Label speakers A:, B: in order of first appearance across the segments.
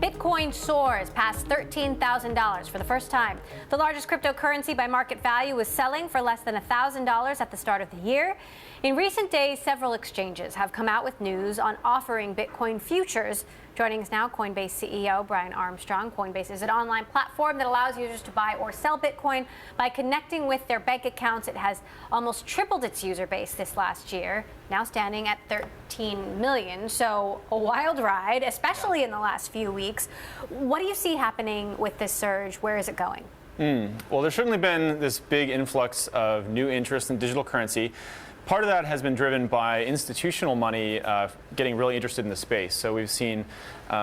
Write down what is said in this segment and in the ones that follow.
A: Bitcoin soars past $13,000 for the first time. The largest cryptocurrency by market value was selling for less than $1,000 at the start of the year. In recent days, several exchanges have come out with news on offering Bitcoin futures. Joining us now, Coinbase CEO Brian Armstrong. Coinbase is an online platform that allows users to buy or sell Bitcoin by connecting with their bank accounts. It has almost tripled its user base this last year, now standing at 13 million. So a wild ride, especially in the last few weeks. What do you see happening with this surge? Where is it going?
B: Well, there's certainly been this big influx of new interest in digital currency. Part of that has been driven by institutional money getting really interested in the space. So we've seen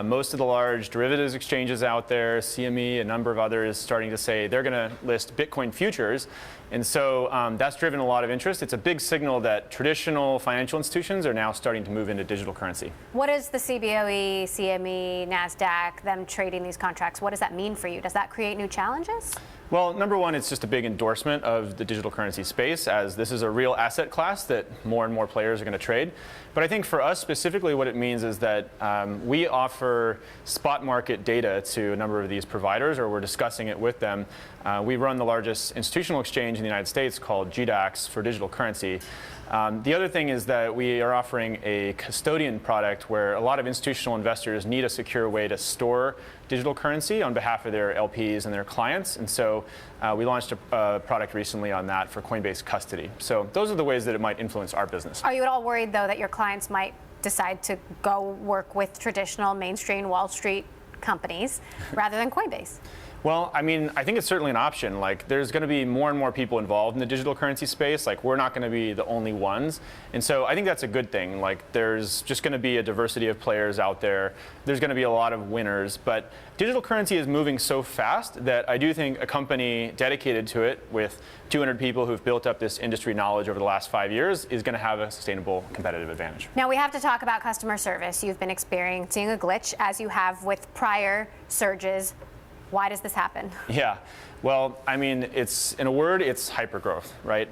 B: most of the large derivatives exchanges out there, CME, a number of others, starting to say they're going to list Bitcoin futures. And so that's driven a lot of interest. It's a big signal that traditional financial institutions are now starting to move into digital currency.
A: What is the CBOE, CME, NASDAQ, them trading these contracts? What does that mean for you? Does that create new challenges?
B: Well, number one, it's just a big endorsement of the digital currency space, as this is a real asset class that more and more players are going to trade. But I think for us specifically, what it means is that we offer spot market data to a number of these providers, or we're discussing it with them. We run the largest institutional exchange in the United States called GDAX for digital currency. The other thing is that we are offering a custodian product where a lot of institutional investors need a secure way to store digital currency on behalf of their LPs and their clients. And so we launched a product recently on that for Coinbase Custody. So those are the ways that it might influence our business.
A: Are you at all worried, though, that your clients might decide to go work with traditional mainstream Wall Street companies rather than Coinbase?
B: Well, I mean, I think it's certainly an option. Like, there's going to be more and more people involved in the digital currency space. Like, we're not going to be the only ones. And so I think that's a good thing. Like, there's just going to be a diversity of players out there. There's going to be a lot of winners. But digital currency is moving so fast that I do think a company dedicated to it with 200 people who've built up this industry knowledge over the last 5 years is going to have a sustainable competitive advantage.
A: Now, we have to talk about customer service. You've been experiencing a glitch, as you have with prior surges. Why does this happen?
B: Yeah, well, I mean, it's, in a word, it's hypergrowth, right?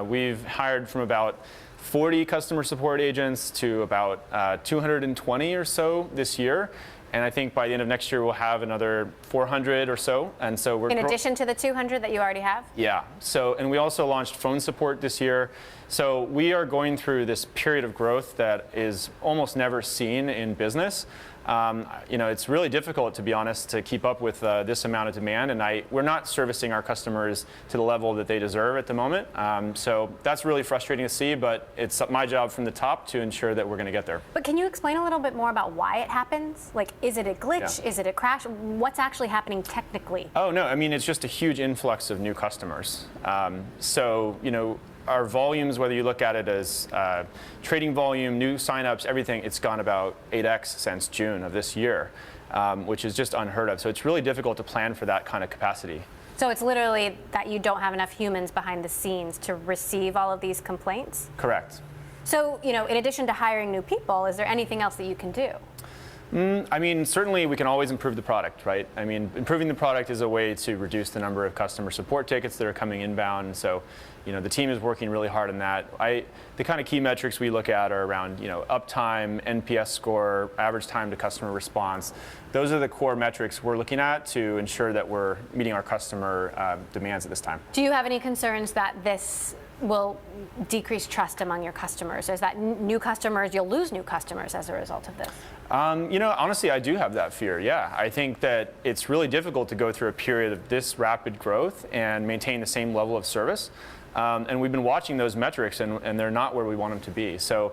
B: We've hired from about 40 customer support agents to about 220 or so this year. And I think by the end of next year, we'll have another 400 or so. And so we're
A: in addition to the 200 that you already have?
B: Yeah. So, and we also launched phone support this year. So we are going through this period of growth that is almost never seen in business. You know, it's really difficult, to be honest, to keep up with this amount of demand, and we're not servicing our customers to the level that they deserve at the moment. So that's really frustrating to see, but it's my job from the top to ensure that we're going to get there.
A: But can you explain a little bit more about why it happens? Like, is it a glitch? Yeah. Is it a crash? What's actually happening technically?
B: Oh, no, I mean, it's just a huge influx of new customers. So, you know, our volumes, whether you look at it as trading volume, new signups, everything, it's gone about 8x since June of this year, which is just unheard of. So it's really difficult to plan for that kind of capacity.
A: So it's literally that you don't have enough humans behind the scenes to receive all of these complaints?
B: Correct.
A: So, you know, in addition to hiring new people, is there anything else that you can do?
B: I mean, certainly we can always improve the product, right? I mean, improving the product is a way to reduce the number of customer support tickets that are coming inbound. So, you know, the team is working really hard on that. The kind of key metrics we look at are around, you know, uptime, NPS score, average time to customer response. Those are the core metrics we're looking at to ensure that we're meeting our customer demands at this time.
A: Do you have any concerns that this will decrease trust among your customers? Is that new customers, you'll lose new customers as a result of this?
B: You know, honestly, I do have that fear, yeah. I think that it's really difficult to go through a period of this rapid growth and maintain the same level of service. And we've been watching those metrics, and they're not where we want them to be. So,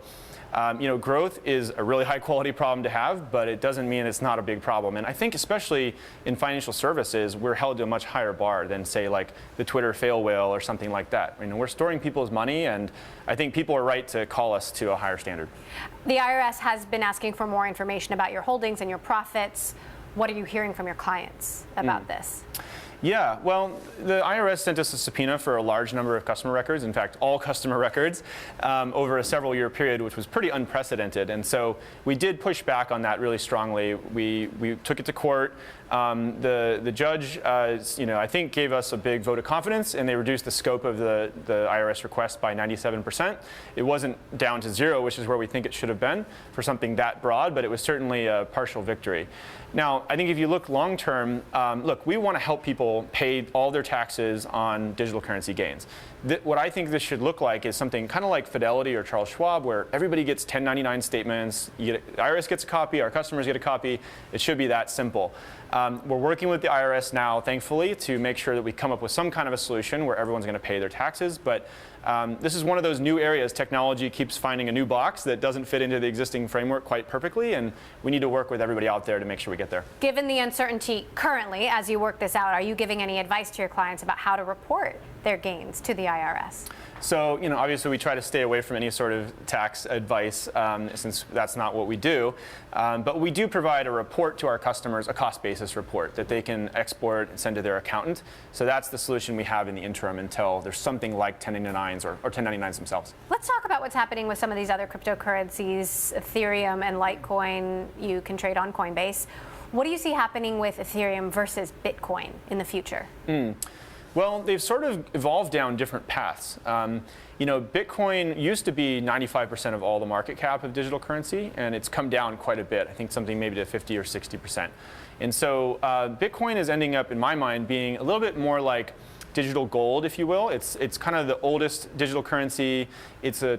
B: you know, growth is a really high quality problem to have, but it doesn't mean it's not a big problem. And I think especially in financial services, we're held to a much higher bar than, say, like the Twitter fail whale or something like that. I mean, we're storing people's money, and I think people are right to call us to a higher standard.
A: The IRS has been asking for more information about your holdings and your profits. What are you hearing from your clients about this?
B: Yeah, well, the IRS sent us a subpoena for a large number of customer records, in fact, all customer records, over a several-year period, which was pretty unprecedented. And so we did push back on that really strongly. We took it to court. The judge, I think, gave us a big vote of confidence, and they reduced the scope of the IRS request by 97%. It wasn't down to 0, which is where we think it should have been for something that broad, but it was certainly a partial victory. Now, I think if you look long term, look, we want to help people pay all their taxes on digital currency gains. What I think this should look like is something kind of like Fidelity or Charles Schwab, where everybody gets 1099 statements. The IRS gets a copy, our customers get a copy. It should be that simple. We're working with the IRS now, thankfully, to make sure that we come up with some kind of a solution where everyone's going to pay their taxes. But this is one of those new areas. Technology keeps finding a new box that doesn't fit into the existing framework quite perfectly, and we need to work with everybody out there to make sure we get there.
A: Given the uncertainty currently, as you work this out, are you giving any advice to your clients about how to report their gains to the IRS?
B: So, obviously we try to stay away from any sort of tax advice since that's not what we do. But we do provide a report to our customers, a cost basis report that they can export and send to their accountant. So that's the solution we have in the interim until there's something like 1099s or 1099s themselves.
A: Let's talk about what's happening with some of these other cryptocurrencies, Ethereum and Litecoin. You can trade on Coinbase. What do you see happening with Ethereum versus Bitcoin in the future?
B: Well, they've sort of evolved down different paths. Bitcoin used to be 95% of all the market cap of digital currency, and it's come down quite a bit. I think something maybe to 50 or 60%. And so Bitcoin is ending up, in my mind, being a little bit more like digital gold, if you will. It's kind of the oldest digital currency. It's the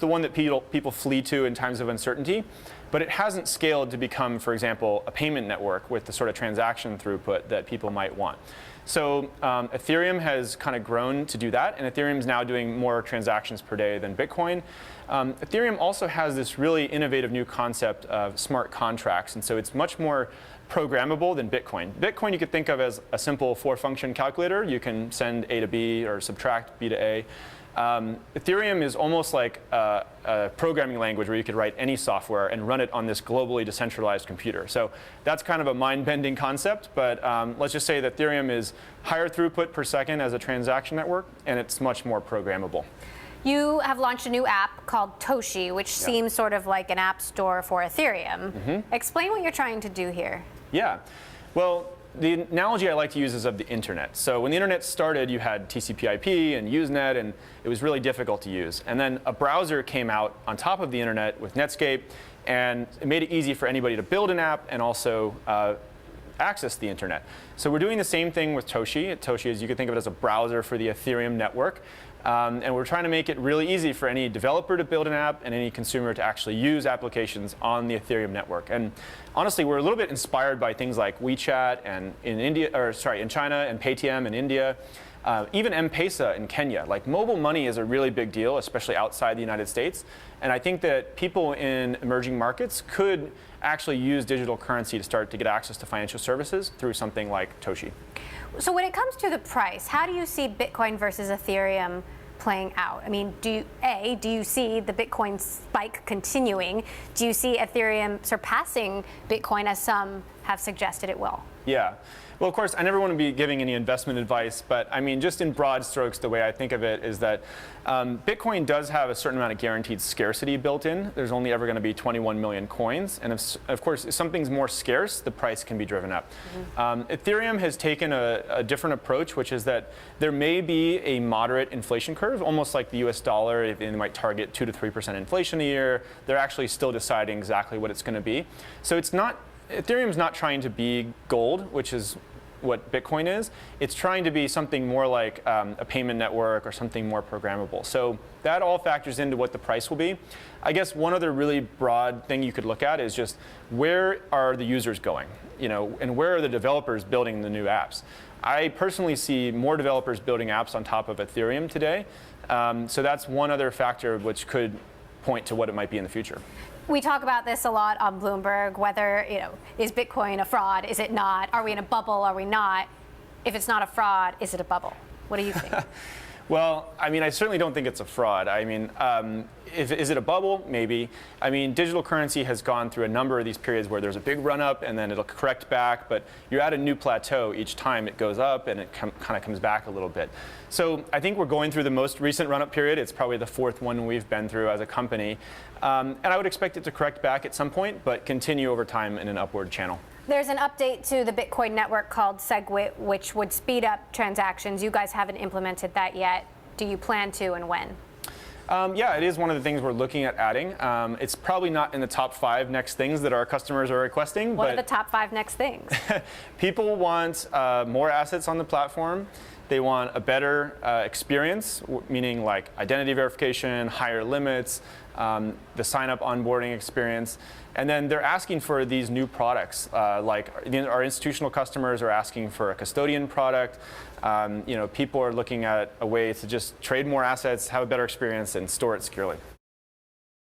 B: one that people flee to in times of uncertainty. But it hasn't scaled to become, for example, a payment network with the sort of transaction throughput that people might want. So Ethereum has kind of grown to do that, and Ethereum is now doing more transactions per day than Bitcoin. Ethereum also has this really innovative new concept of smart contracts, and so it's much more programmable than Bitcoin. Bitcoin you could think of as a simple 4-function calculator. You can send A to B or subtract B to A. Ethereum is almost like a programming language where you could write any software and run it on this globally decentralized computer. So that's kind of a mind-bending concept, but let's just say that Ethereum is higher throughput per second as a transaction network, and it's much more programmable.
A: You have launched a new app called Toshi, which seems sort of like an app store for Ethereum. Explain what you're trying to do here.
B: Yeah. Well, the analogy I like to use is of the internet. So when the internet started, you had TCP/IP and Usenet, and it was really difficult to use. And then a browser came out on top of the internet with Netscape, and it made it easy for anybody to build an app and also access the internet. So we're doing the same thing with Toshi. Toshi is, you could think of it as a browser for the Ethereum network. And we're trying to make it really easy for any developer to build an app and any consumer to actually use applications on the Ethereum network. And honestly, we're a little bit inspired by things like WeChat and in China, and Paytm in India, even M-Pesa in Kenya. Like, mobile money is a really big deal, especially outside the United States. And I think that people in emerging markets could actually use digital currency to start to get access to financial services through something like Toshi.
A: So when it comes to the price, how do you see Bitcoin versus Ethereum playing out? I mean, do you see the Bitcoin spike continuing? Do you see Ethereum surpassing Bitcoin, as some have suggested it will?
B: Yeah. Well, of course, I never want to be giving any investment advice, but I mean, just in broad strokes, the way I think of it is that Bitcoin does have a certain amount of guaranteed scarcity built in. There's only ever going to be 21 million coins. And of course, if something's more scarce, the price can be driven up. Ethereum has taken a different approach, which is that there may be a moderate inflation curve, almost like the US dollar. They might target 2 to 3% inflation a year. They're actually still deciding exactly what it's going to be. So Ethereum's not trying to be gold, which is what Bitcoin is. It's trying to be something more like a payment network or something more programmable. So that all factors into what the price will be. I guess one other really broad thing you could look at is just where are the users going, and where are the developers building the new apps. I personally see more developers building apps on top of Ethereum today. So that's one other factor which could point to what it might be in the future.
A: We talk about this a lot on Bloomberg, whether, is Bitcoin a fraud? Is it not? Are we in a bubble? Are we not? If it's not a fraud, is it a bubble? What do you think?
B: Well, I mean, I certainly don't think it's a fraud. I mean, is it a bubble? Maybe. I mean, digital currency has gone through a number of these periods where there's a big run up and then it'll correct back, but you're at a new plateau each time it goes up and it kind of comes back a little bit. So I think we're going through the most recent run up period. It's probably the fourth one we've been through as a company. And I would expect it to correct back at some point, but continue over time in an upward channel.
A: There's an update to the Bitcoin network called SegWit, which would speed up transactions. You guys haven't implemented that yet. Do you plan to, and when?
B: Yeah, it is one of the things we're looking at adding. It's probably not in the top 5 next things that our customers are requesting.
A: What are the top 5 next things?
B: People want more assets on the platform. They want a better experience, meaning like identity verification, higher limits, the sign-up onboarding experience. And then they're asking for these new products, like our institutional customers are asking for a custodian product. People are looking at a way to just trade more assets, have a better experience, and store it securely.